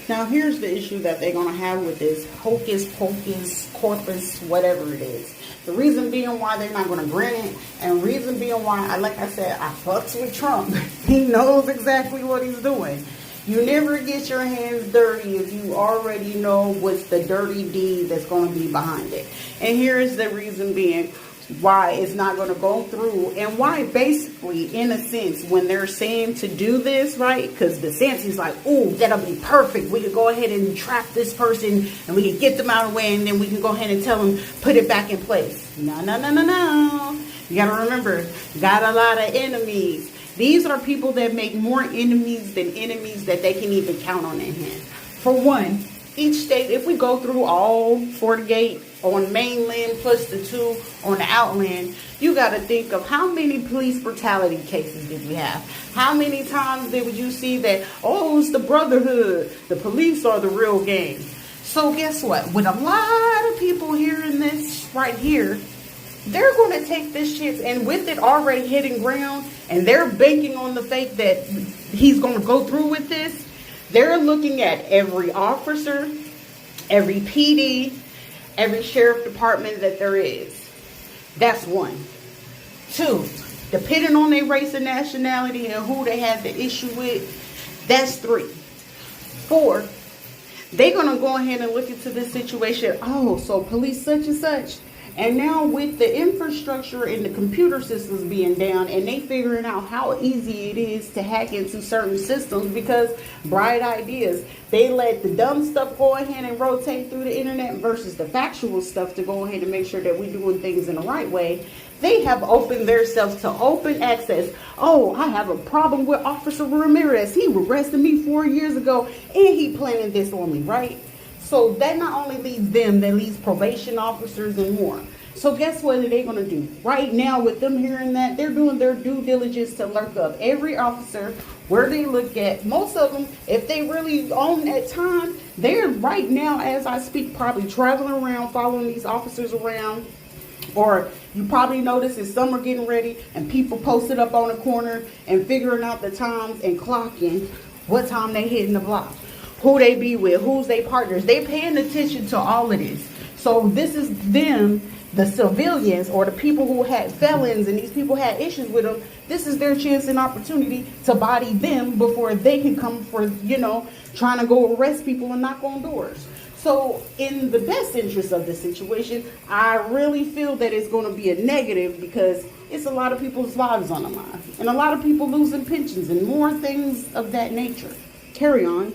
Now, here's the issue that they're going to have with this hocus pocus corpus, whatever it is. The reason being why they're not going to grant it, and reason being why, like I said, I fucks with Trump. He knows exactly what he's doing. You never get your hands dirty if you already know what's the dirty deed that's going to be behind it. And here is the reason being why it's not going to go through, and why basically, in a sense, when they're saying to do this, right, because the sense is like, oh, that'll be perfect, we could go ahead and trap this person and we can get them out of the way, and then we can go ahead and tell them put it back in place. No, no, no, no, no. You got to remember, got a lot of enemies. These are people that make more enemies than enemies that they can even count on their hand. For one, each state, if we go through all 48 on mainland plus the 2 on the outland, you got to think of how many police brutality cases did we have? How many times did you see that, oh, it's the brotherhood, the police are the real gang? So guess what? With a lot of people hearing this right here, they're going to take this shit, and with it already hitting ground, and they're banking on the fact that he's going to go through with this. They're looking at every officer, every PD, every sheriff department that there is. That's 1. 2, depending on their race and nationality and who they have the issue with, that's 3. 4, they're going to go ahead and look into this situation. Oh, so police such and such. And now with the infrastructure and the computer systems being down, and they figuring out how easy it is to hack into certain systems, because bright ideas, they let the dumb stuff go ahead and rotate through the internet versus the factual stuff to go ahead and make sure that we're doing things in the right way. They have opened themselves to open access. Oh, I have a problem with Officer Ramirez. He arrested me 4 years ago and he planning this on me, right? So that not only leads them, that leads probation officers and more. So guess what are they going to do? Right now, with them hearing that, they're doing their due diligence to lurk up every officer where they look at. Most of them, if they really own that time, they're right now, as I speak, probably traveling around, following these officers around. Or you probably notice that some are getting ready and people posted up on the corner and figuring out the times and clocking what time they hitting the block, who they be with, who's they partners. They paying attention to all of this. So this is them, the civilians or the people who had felons, and these people had issues with them. This is their chance and opportunity to body them before they can come for, trying to go arrest people and knock on doors. So in the best interest of the situation, I really feel that it's going to be a negative, because it's a lot of people's lives on the line and a lot of people losing pensions and more things of that nature. Carry on.